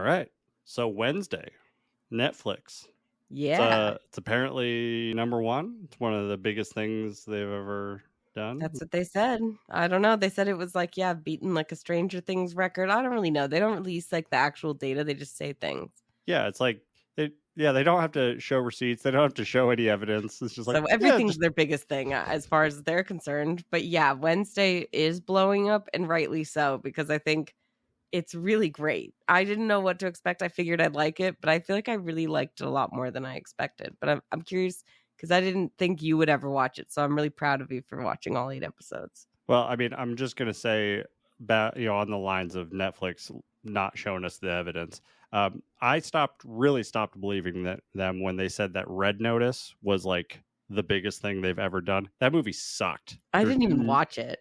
right. So Wednesday, Netflix. Yeah. It's apparently number one. It's one of the biggest things they've ever done. That's what they said. I don't know. They said it was like, yeah, beaten like a Stranger Things record. I don't really know. They don't release like the actual data. They just say things. Yeah, it's like they don't have to show receipts. They don't have to show any evidence. It's just like, so everything's their biggest thing as far as they're concerned. But yeah, Wednesday is blowing up, and rightly so, because I think it's really great. I didn't know what to expect. I figured I'd like it, but I feel like I really liked it a lot more than I expected. But I'm curious because I didn't think you would ever watch it. So I'm really proud of you for watching all 8 episodes. Well, I mean, I'm just going to say, on the lines of Netflix not showing us the evidence. I really stopped believing them when they said that Red Notice was like the biggest thing they've ever done. That movie sucked. I didn't even watch it.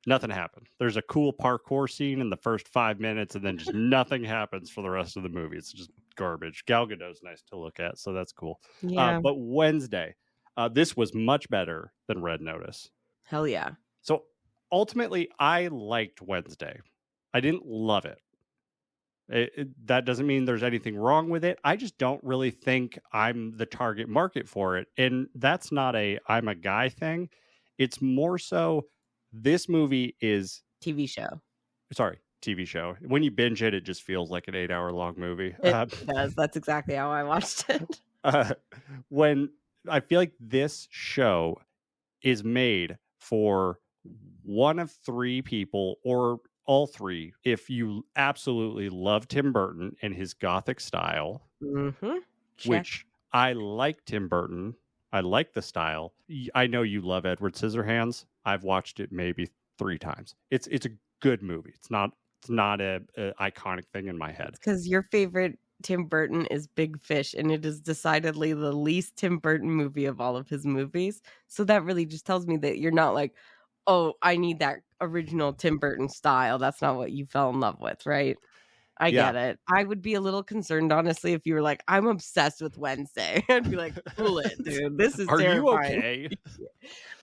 Nothing happened. There's a cool parkour scene in the first 5 minutes, and then just nothing happens for the rest of the movie. It's just garbage. Gal Gadot's nice to look at, so that's cool. Yeah. But Wednesday, this was much better than Red Notice. Hell yeah. So ultimately, I liked Wednesday. I didn't love it. That doesn't mean there's anything wrong with it. I just don't really think I'm the target market for it. And that's not I'm a guy thing. It's more so this movie is... TV show. Sorry, TV show. When you binge it, it just feels like an 8-hour-long movie. It does. That's exactly how I watched it. When I feel like this show is made for one of 3 people, or all 3, if you absolutely love Tim Burton and his gothic style, which I like Tim Burton. I like the style. I know you love Edward Scissorhands. I've watched it maybe 3 times. It's a good movie. It's not a iconic thing in my head. Because your favorite Tim Burton is Big Fish, and it is decidedly the least Tim Burton movie of all of his movies. So that really just tells me that you're not like, oh, I need that original Tim Burton style. That's not what you fell in love with, right? I get it. I would be a little concerned, honestly, if you were like, I'm obsessed with Wednesday. I'd be like, cool it, dude. This is terrifying. Are you okay?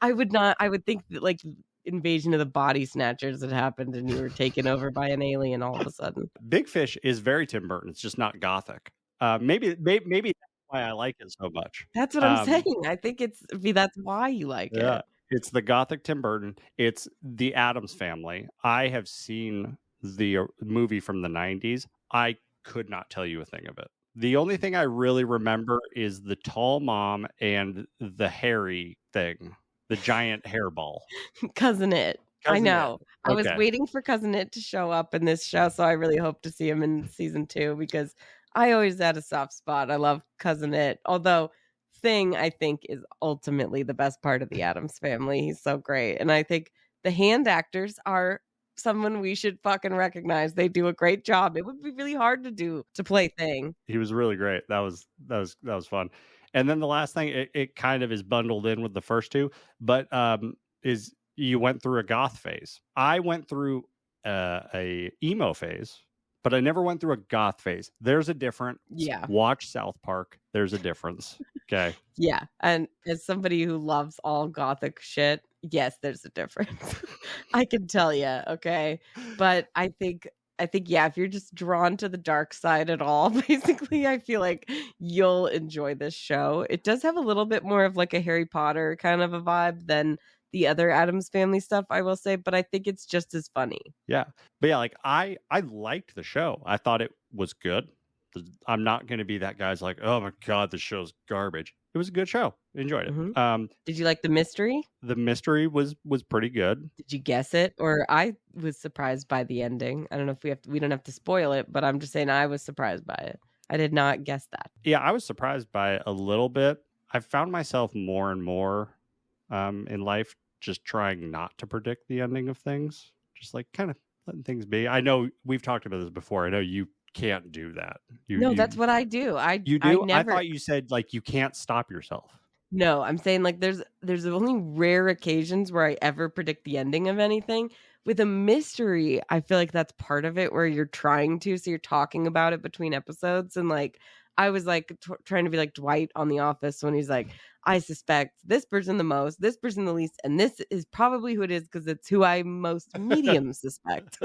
I would not. I would think that like Invasion of the Body Snatchers had happened and you were taken over by an alien all of a sudden. Big Fish is very Tim Burton. It's just not gothic. Maybe that's why I like it so much. That's what I'm saying. I think that's why you like it. It's the gothic Tim Burton. It's the Addams Family. I have seen the movie from the 90s. I could not tell you a thing of it. The only thing I really remember is the tall mom and the hairy thing, the giant hairball. Cousin It. I know. I was waiting for Cousin It to show up in this show, so I really hope to see him in season 2 because I always had a soft spot. I love Cousin It, although Thing, I think, is ultimately the best part of the Addams Family. He's so great. And I think the hand actors are someone we should fucking recognize. They do a great job. It would be really hard to play Thing. He was really great. That was fun. And then the last thing, it kind of is bundled in with the first 2, but is you went through a goth phase. I went through a emo phase, but I never went through a goth phase. There's a difference. Yeah. Watch South Park. There's a difference. Okay. Yeah. And as somebody who loves all gothic shit, yes, there's a difference. I can tell you. Okay. But I think, yeah, if you're just drawn to the dark side at all, basically, I feel like you'll enjoy this show. It does have a little bit more of like a Harry Potter kind of a vibe than the other Addams Family stuff, I will say, but I think it's just as funny. Yeah. But yeah, like I liked the show. I thought it was good. I'm not going to be that guy's like, oh my God, the show's garbage. It was a good show. Enjoyed it. Mm-hmm. Did you like the mystery? The mystery was pretty good. Did you guess it? Or I was surprised by the ending. I don't know if we don't have to spoil it, but I'm just saying I was surprised by it. I did not guess that. Yeah, I was surprised by it a little bit. I found myself more and more in life just trying not to predict the ending of things. Just like kind of letting things be. I know we've talked about this before. I know you can't do that. That's what I do. You do? I thought you said like you can't stop yourself. No, I'm saying like there's only rare occasions where I ever predict the ending of anything, with a mystery, I feel like that's part of it where you're trying to, so you're talking about it between episodes. And like, I was like trying to be like Dwight on The Office when he's like, I suspect this person the most, this person the least, and this is probably who it is because it's who I most medium suspect.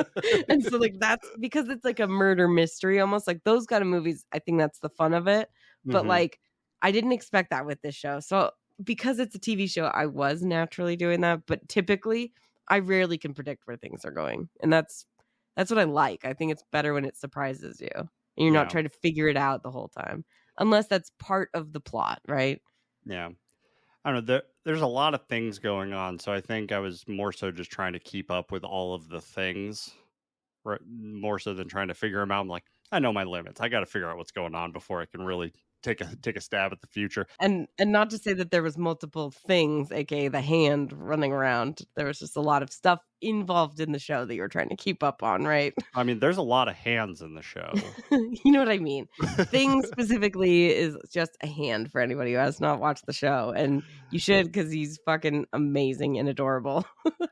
And so like that's because it's like a murder mystery almost, like those kind of movies. I think that's the fun of it. But like I didn't expect that with this show. So because it's a TV show, I was naturally doing that. But typically I rarely can predict where things are going. And that's what I like. I think it's better when it surprises you and you're not trying to figure it out the whole time, unless that's part of the plot, right? Yeah. I don't know. There's a lot of things going on. So I think I was more so just trying to keep up with all of the things, right? More so than trying to figure them out. I'm like, I know my limits. I got to figure out what's going on before I can really take a stab at the future. And not to say that there was multiple things, aka the hand running around. There was just a lot of stuff involved in the show that you were trying to keep up on, right? I mean, there's a lot of hands in the show. You know what I mean? Thing specifically is just a hand for anybody who has not watched the show. And you should, because he's fucking amazing and adorable.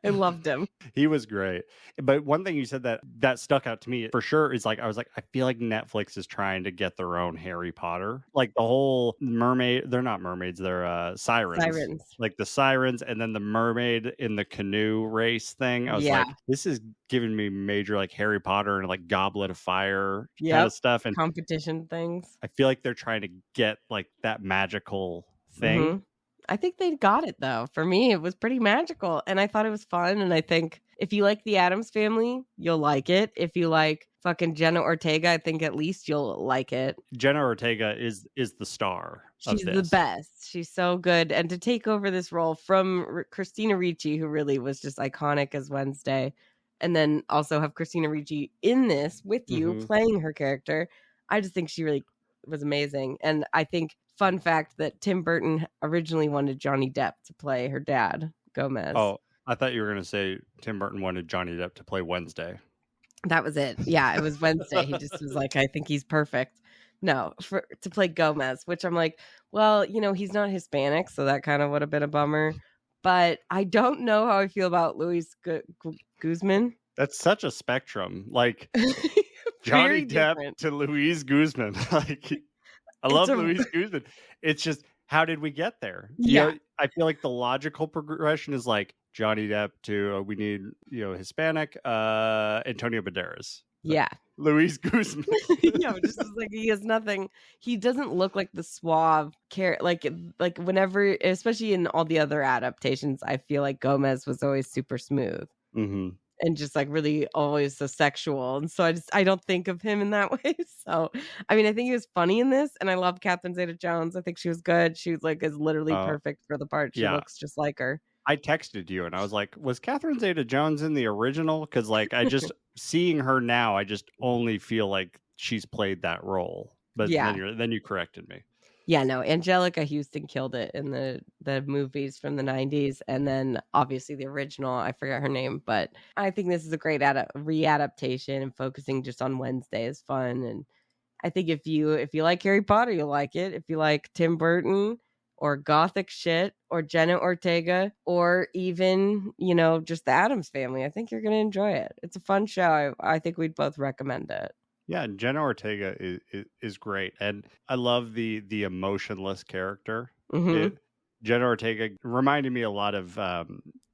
I loved him. He was great. But one thing you said that stuck out to me for sure is like, I was like, I feel like Netflix is trying to get their own Harry Potter. Like the whole mermaid, they're not mermaids, they're sirens. Like the sirens and then the mermaid in the canoe race thing. I was like, this is giving me major like Harry Potter and like Goblet of Fire kind of stuff and competition things. I feel like they're trying to get like that magical thing. I think they got it though. For me, it was pretty magical and I thought it was fun. And I think if you like the Addams Family, you'll like it. If you like fucking Jenna Ortega, I think at least you'll like it. Jenna Ortega is the star. She's the best. She's so good. And to take over this role from Christina Ricci, who really was just iconic as Wednesday, and then also have Christina Ricci in this with you playing her character, I just think she really was amazing. And I think, fun fact, that Tim Burton originally wanted Johnny Depp to play her dad, Gomez. Oh, I thought you were going to say Tim Burton wanted Johnny Depp to play Wednesday. That was it. Yeah, it was Wednesday. He just was like, I think he's perfect. No, to play Gomez, which I'm like, well, you know, he's not Hispanic, so that kind of would have been a bummer. But I don't know how I feel about Luis Guzman. That's such a spectrum. Like Johnny Depp to Luis Guzman. Like I love Luis Guzman. It's just, how did we get there? Yeah. You know, I feel like the logical progression is like Johnny Depp to we need, you know, Hispanic, Antonio Banderas. Yeah. Luis Guzman. Yeah, just like he has nothing. He doesn't look like the suave like whenever, especially in all the other adaptations, I feel like Gomez was always super smooth and just like really always so sexual. And so I don't think of him in that way. So I mean, I think he was funny in this, and I love Catherine Zeta-Jones. I think she was good. She was like is literally perfect for the part. She looks just like her. I texted you and I was like, was Catherine Zeta-Jones in the original? Because like I just seeing her now, I just only feel like she's played that role. But then you corrected me. Yeah, no, Angelica Houston killed it in the movies from the 90s. And then obviously the original, I forgot her name, but I think this is a great readaptation, and focusing just on Wednesday is fun. And I think if you like Harry Potter, you'll like it. If you like Tim Burton or gothic shit or Jenna Ortega or even, you know, just the Addams Family, I think you're going to enjoy it. It's a fun show. I think we'd both recommend it. Yeah, Jenna Ortega is great. And I love the emotionless character. Jenna Ortega reminded me a lot of,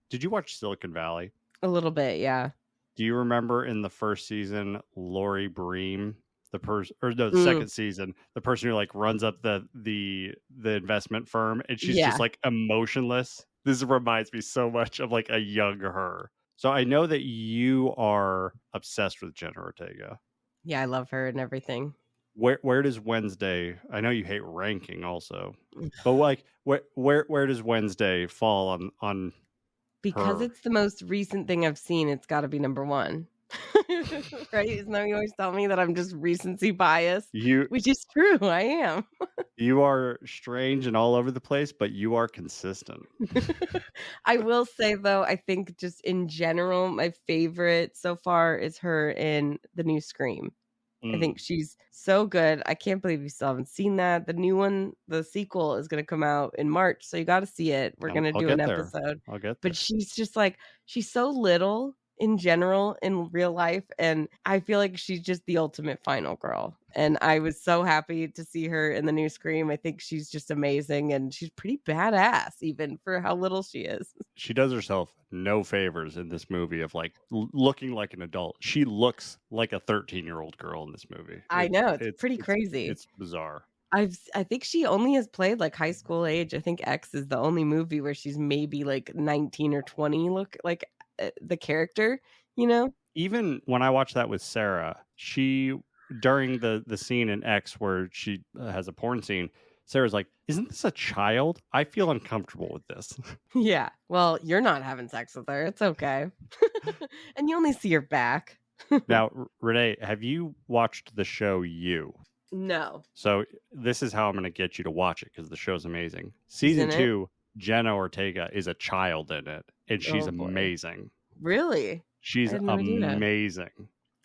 did you watch Silicon Valley? A little bit, yeah. Do you remember in the first season, Lori Bream? The second season, the person who like runs up the investment firm, and she's just like emotionless. This reminds me so much of like a young her. So I know that you are obsessed with Jenna Ortega. Yeah, I love her and everything. Where does Wednesday? I know you hate ranking also, but like where does Wednesday fall on? Because her? It's the most recent thing I've seen. It's got to be number one. Right? Isn't that what you always tell me, that I'm just recency biased? Which is true. I am. You are strange and all over the place, but you are consistent. I will say though, I think just in general, my favorite so far is her in the new Scream. I think she's so good. I can't believe you still haven't seen that. The new one, the sequel, is going to come out in March, so you got to see it. We're going to do an episode. I'll get there. But she's just like, she's so little, in general in real life. And I feel like she's just the ultimate final girl. And I was so happy to see her in the new Scream. I think she's just amazing. And she's pretty badass, even for how little she is. She does herself no favors in this movie of like looking like an adult. She looks like a 13-year-old girl in this movie. I know. It's pretty crazy. It's bizarre. I think she only has played like high school age. I think X is the only movie where she's maybe like 19 or 20 look like the character, you know? Even when I watched that with Sarah, she, during the scene in X where she has a porn scene, Sarah's like, isn't this a child? I feel uncomfortable with this. Yeah. Well, you're not having sex with her. It's okay. And you only see her back. Now, Renee, have you watched the show You? No. So this is how I'm going to get you to watch it because the show's amazing. Season 2, Jenna Ortega is a child in it, and she's amazing. Really? She's amazing.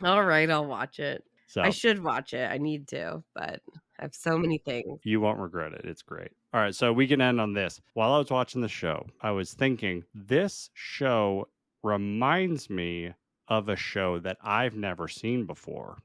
All right, I'll watch it. So I should watch it. I need to, but I have so many things. You won't regret it. It's great. All right, so we can end on this. While I was watching the show, I was thinking this show reminds me of a show that I've never seen before.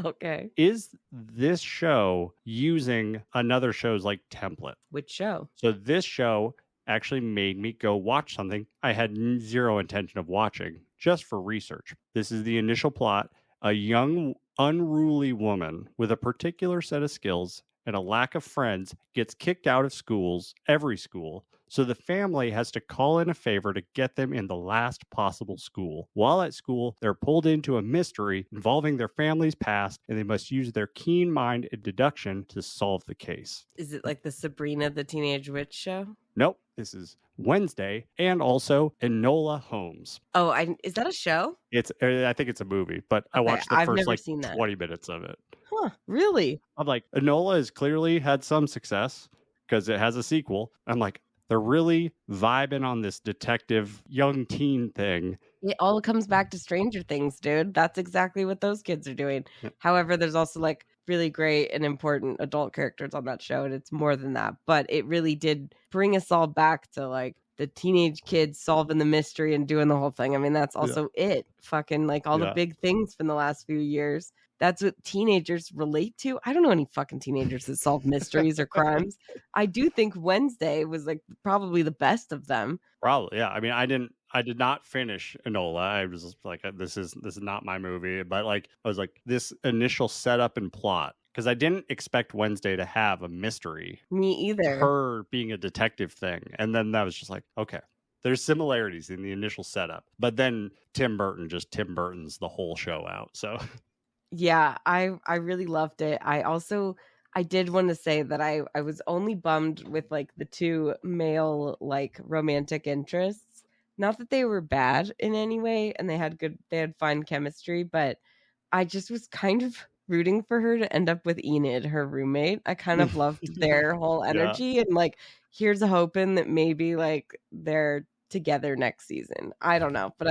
Okay. Is this show using another show's like template? Which show? So this show actually made me go watch something I had zero intention of watching just for research. This is the initial plot. A young, unruly woman with a particular set of skills and a lack of friends gets kicked out of schools, every school, so the family has to call in a favor to get them in the last possible school. While at school, they're pulled into a mystery involving their family's past, and they must use their keen mind and deduction to solve the case. Is it like the Sabrina the Teenage Witch show? Nope. This is Wednesday, and also Enola Holmes. Oh, is that a show? I think it's a movie, but I watched the first like 20 minutes of it. Huh, really? I'm like, Enola has clearly had some success because it has a sequel. I'm like, they're really vibing on this detective young teen thing. It all comes back to Stranger Things, dude. That's exactly what those kids are doing. Yeah. However, there's also like really great and important adult characters on that show, and it's more than that. But it really did bring us all back to like the teenage kids solving the mystery and doing the whole thing. I mean, that's also it. Fucking like all the big things from the last few years. That's what teenagers relate to. I don't know any fucking teenagers that solve mysteries or crimes. I do think Wednesday was like probably the best of them. Probably, yeah. I mean, I did not finish Enola. I was just like, this is not my movie. But like, I was like, this initial setup and plot, because I didn't expect Wednesday to have a mystery. Me either. Her being a detective thing, and then that was just like, okay. There's similarities in the initial setup, but then Tim Burton's the whole show out. So. Yeah, I really loved it. I did want to say that I was only bummed with like the two male like romantic interests. Not that they were bad in any way and they had fine chemistry, but I just was kind of rooting for her to end up with Enid, her roommate. I kind of loved their whole energy and like here's hoping that maybe like they're together next season. I don't know, but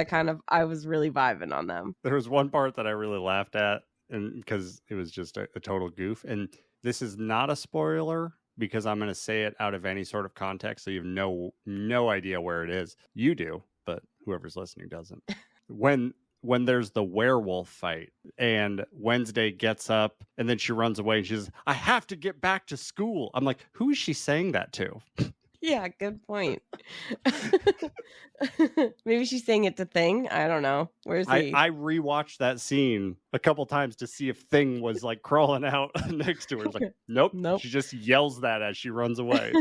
I was really vibing on them. There was one part that I really laughed at, and because it was just a total goof, and this is not a spoiler because I'm going to say it out of any sort of context, so you have no idea where it is. You do, but whoever's listening doesn't. When there's the werewolf fight and Wednesday gets up and then she runs away and she says, I have to get back to school. I'm like, who is she saying that to? Yeah, good point. Maybe she's saying it to Thing. I don't know. Where's he? I rewatched that scene a couple times to see if Thing was like crawling out next to her. It's like, nope. She just yells that as she runs away.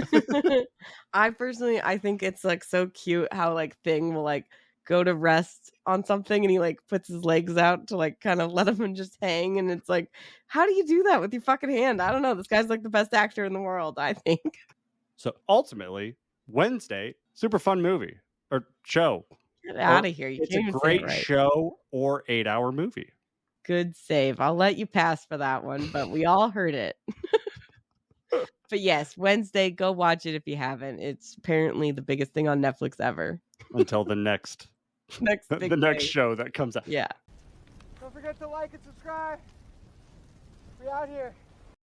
I think it's like so cute how like Thing will like go to rest on something and he like puts his legs out to like kind of let him just hang. And it's like, how do you do that with your fucking hand? I don't know. This guy's like the best actor in the world, I think. So ultimately, Wednesday, super fun movie or show. Get out of here. It's a great show or 8-hour movie. Good save. I'll let you pass for that one, but we all heard it. But yes, Wednesday, go watch it if you haven't. It's apparently the biggest thing on Netflix ever. Until the next next show that comes out. Yeah. Don't forget to like and subscribe. We're out here.